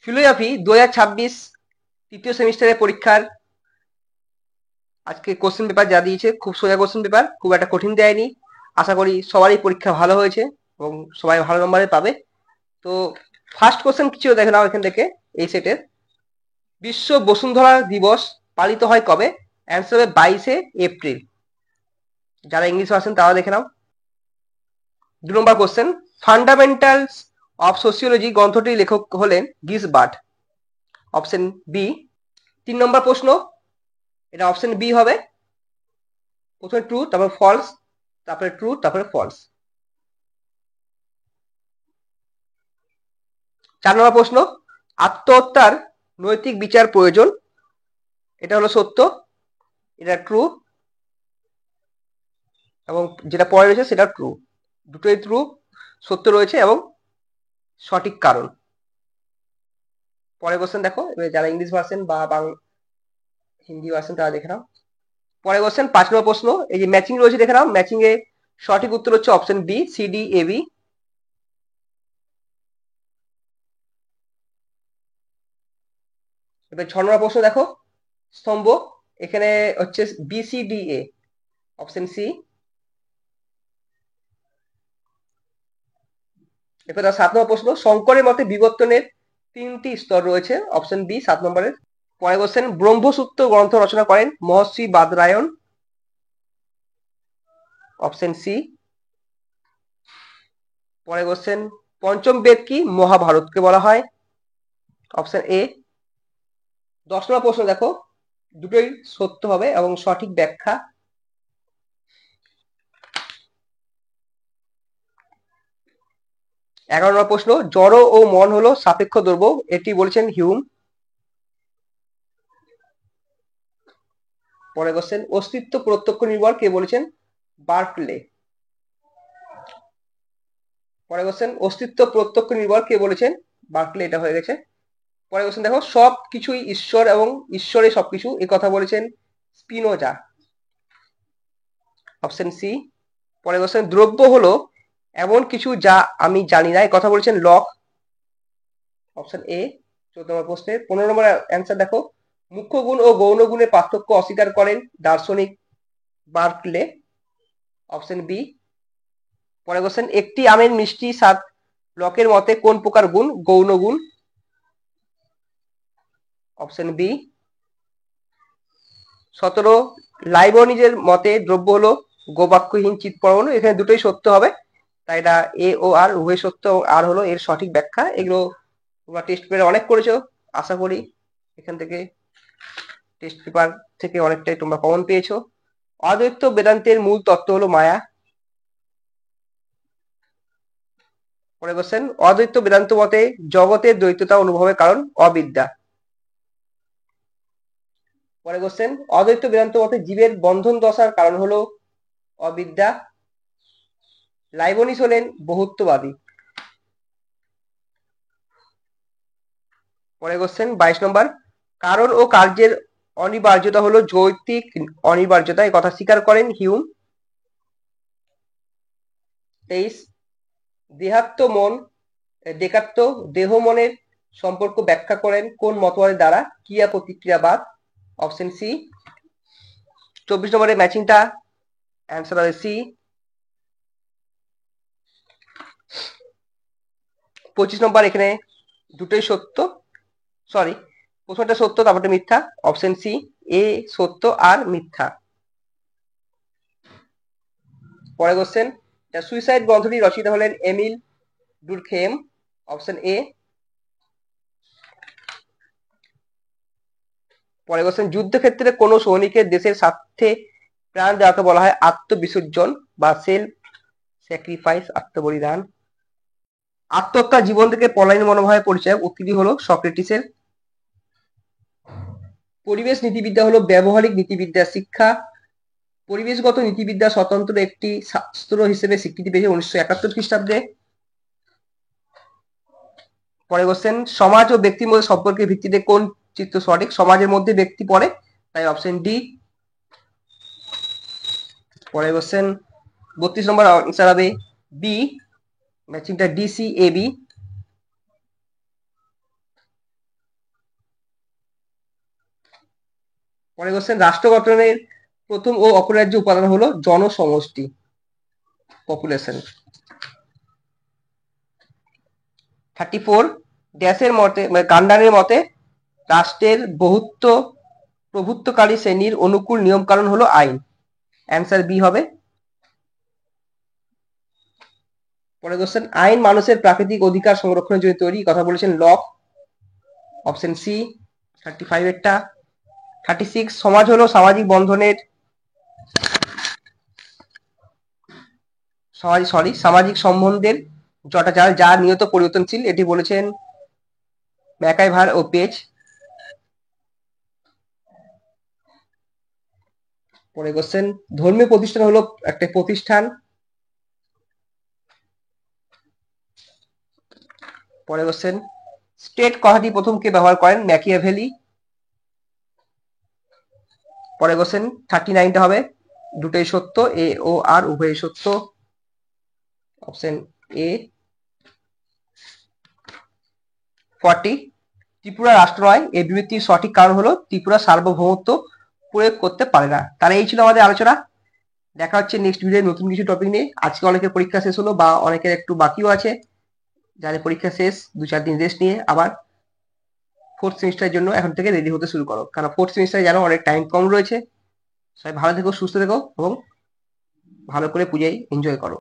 Philosophy 2026 তৃতীয় সেমিস্টারের পরীক্ষার আজকে কোশ্চেন পেপার যা দিয়েছে খুব সোজা কোশ্চেন পেপার, খুব একটা কঠিন দেয়নি। আশা করি সবারই পরীক্ষা ভালো হয়েছে এবং সবাই ভালো নম্বরে পাবে। তো ফার্স্ট কোশ্চেন কি ছিল দেখে নাও এখান থেকে। এই সেটের বিশ্ব বসুন্ধরা দিবস পালিত হয় কবে? অ্যান্সার হবে 22শে এপ্রিল। যারা ইংলিশ আছেন তারা দেখে নাও। 2 নম্বর কোশ্চেন, ফান্ডামেন্টালস অফ সোসিওলজি গ্রন্থটির লেখক হলেন গিসবার্ট। Option B. 3 নম্বর প্রশ্ন, এটা অপশন বি হবে। প্রথমে ট্রু, তারপর ফলস, তারপরে ট্রু, তারপরে ফলস। 4 নম্বর প্রশ্ন, আত্মহত্যার নৈতিক বিচার প্রয়োজন। এটা হলো সত্য, এটা ট্রু, এবং যেটা পরে রয়েছে সেটা ট্রু। দুটোই ট্রু, সত্য রয়েছে এবং সঠিক কারণ। পরের কোশ্চেন দেখো, এবার যারা ইংলিশ ভার্সন বা হিন্দি ভার্সন তারা দেখে নাও। পরের কোশ্চেন 5 নম্বর প্রশ্ন, এই যে ম্যাচিং রয়েছে দেখে নাও। ম্যাচিং এ সঠিক উত্তর হচ্ছে option B, C D A B. এবার 6 নম্বর প্রশ্ন দেখো, স্তম্ভ, এখানে হচ্ছে B C D A, option C. এরপর 7 নম্বর প্রশ্ন, শঙ্করের মতে বিবর্তনের 3টি স্তর রয়েছে। অপশন বি 7 নম্বরের। পরে কোশ্চেন, ব্রহ্মসূত্র গ্রন্থ রচনা করেন মহর্ষি বাদরায়ণ। Option C. পরে কোশ্চেন, পঞ্চম বেদ কি? মহাভারতকে বলা হয়। Option A. 10 নম্বর প্রশ্ন দেখো, দুটোই সত্য হবে এবং সঠিক ব্যাখ্যা। 11 নম্বর প্রশ্ন, জড় ও মন হলো সাপেক্ষ দ্রব্য, এটি বলেছেন হিউম। পরে কোশ্চেন, অস্তিত্ব প্রত্যক্ষ নির্ভর, কে বলেছেন? বার্কলে। পরে কোশ্চেন, অস্তিত্ব প্রত্যক্ষ নির্ভর, কে বলেছেন? বার্কলে, এটা হয়ে গেছে। পরে কোশ্চেন দেখো, সব কিছুই ঈশ্বর এবং ঈশ্বরে সবকিছু, এ কথা বলেছেন স্পিনোজা। Option C. পরে কোশ্চেন, দ্রব্য হলো এমন কিছু যা আমি জানি না, এ কথা বলেছেন লক। Option A. 14 নম্বর প্রশ্নের 15 নম্বর অ্যান্সার দেখো, মুখ্য গুণ ও গৌণ গুণের পার্থক্য অস্বীকার করেন দার্শনিক বার্কলে। Option B. পরে কোশ্চেন, একটি আমের মিষ্টি স্বাদ লকের মতে কোন প্রকার গুণ? গৌণ গুণ। Option B. 17, লাইবনিজের মতে দ্রব্য হলো গোবাক্যহীন চিৎ পরমাণু, এখানে দুটোই সত্য হবে, তাই এটা এ ও আর উভয় সত্য, এবং আর হলো এর সঠিক ব্যাখ্যা। এগুলো তোমরা টেস্ট পেপারে অনেক করেছো, আশা করি এখান থেকে টেস্ট পেপার থেকে অনেকটাই তোমরা কমন পেয়েছো। অদ্বৈত বেদান্তের মূল তত্ত্ব হলো মায়া। পরে কোশ্চেন, অদ্বৈত বেদান্ত মতে জগতের দ্বৈততা অনুভবের কারণ অবিদ্যা। পরে কোশ্চেন, অদ্বৈত বেদান্ত মতে জীবের বন্ধন দশার কারণ হলো অবিদ্যা। লাইবনিজ হলেন বহুত্ববাদী। পরে কোশ্চেন 22 নম্বর, কারণ ও কার্যের অনিবার্যতা হলো যৌক্তিক অনিবার্যতা, এই কথা স্বীকার করেন হিউম। 23, দেহাত্ম মন, ডেকার্ত দেহ মনের সম্পর্ক ব্যাখ্যা করেন কোন মতবাদের দ্বারা? ক্রিয়া প্রতিক্রিয়াবাদ। Option C. 24 নম্বরের ম্যাচিংটা অ্যান্সার হবে সি। 25 নম্বর, এখানে দুটোই সত্য, সরি, প্রথমটা সত্য তারপরটা মিথ্যা। অপশন সি, এ সত্য আর মিথ্যা। পরে কোশ্চেন, সুইসাইড গ্রন্থটি রচিত হলেন এমিল ডুরখেম। Option A. পরে কোশ্চেন, যুদ্ধক্ষেত্রে কোন সৈনিকের দেশের স্বার্থে প্রাণ দেওয়াকে বলা হয় আত্মবিসর্জন বা সেলফ স্যাক্রিফাইস, আত্মবলিদান। আত্মহত্যা জীবন থেকে পলায়ন মনোভাবের পরিচয় উক্তিটি হলো সক্রেটিসের। পরিবেশ নীতিবিদ্যা হলো ব্যবহারিক নীতিবিদ্যার শিক্ষা। পরিবেশগত নীতিবিদ্যা স্বতন্ত্র একটি শাস্ত্র হিসেবে স্বীকৃতি পেয়েছে 1971 খ্রিস্টাব্দে। পরে কোশ্চেন, সমাজ ও ব্যক্তির মধ্যে সম্পর্কের ভিত্তিতে কোন চিত্র সঠিক? সমাজের মধ্যে ব্যক্তি পড়ে, তাই অপশন ডি। পরে কোশ্চেন 32 নম্বর আনসার হবে বি, ম্যাচিংটা ডিসি এ বি। পরে কোশ্চেন, রাষ্ট্র গঠনের প্রথম ও অপরিহার্য উপাদান হলো জনসমষ্টি, পপুলেশন। 34, ড্যাশের মতে মানে কান্ডারের মতে রাষ্ট্রের প্রভুত্বকারী শ্রেণীর অনুকূল নিয়ম কানুন হলো আইন। অ্যান্সার বি হবে। পরে কোশ্চেন, আইন মানুষের প্রাকৃতিক অধিকার সংরক্ষণের জন্য তৈরি, কথা বলেছেন লক, অপশন সি 35 এরটা। 36, সমাজ হলো সামাজিক বন্ধনের সামাজিক সম্বন্ধের জটাজাল যা নিয়ত পরিবর্তনশীল, এটি বলেছেন ম্যাকাইভার ও পেজ। পরে কোশ্চেন, ধর্মীয় প্রতিষ্ঠান হলো একটা প্রতিষ্ঠান। পরে কোশ্চেন, স্টেট কথাটি প্রথম কে ব্যবহার করেন, ম্যাকিয়াভেলি। পরে কোশ্চেন 39টা হবে, দুটোই সত্য, এ ও আর উভয়ই সত্য, অপশন এ। 40, ত্রিপুরা রাষ্ট্র নয়, এই বিবৃতির সঠিক কারণ হলো ত্রিপুরা সার্বভৌমত্ব প্রয়োগ করতে পারে না। তাহলে এই ছিল আমাদের আলোচনা। দেখা হচ্ছে নেক্সট ভিডিও নতুন কিছু টপিক নিয়ে। আজকে অনেকের পরীক্ষা শেষ হলো বা অনেকের একটু বাকিও আছে, যাদের পরীক্ষা শেষ 2-4 দিন রেস্ট নিয়ে আবার 4th সেমিস্টারের জন্য এখন থেকে রেডি হতে শুরু করো, কারণ 4th সেমিস্টারে জানো অনেক টাইম কম রয়েছে। সবাই ভালো থেকো, সুস্থ থেকো এবং ভালো করে পূজায় এনজয় করো।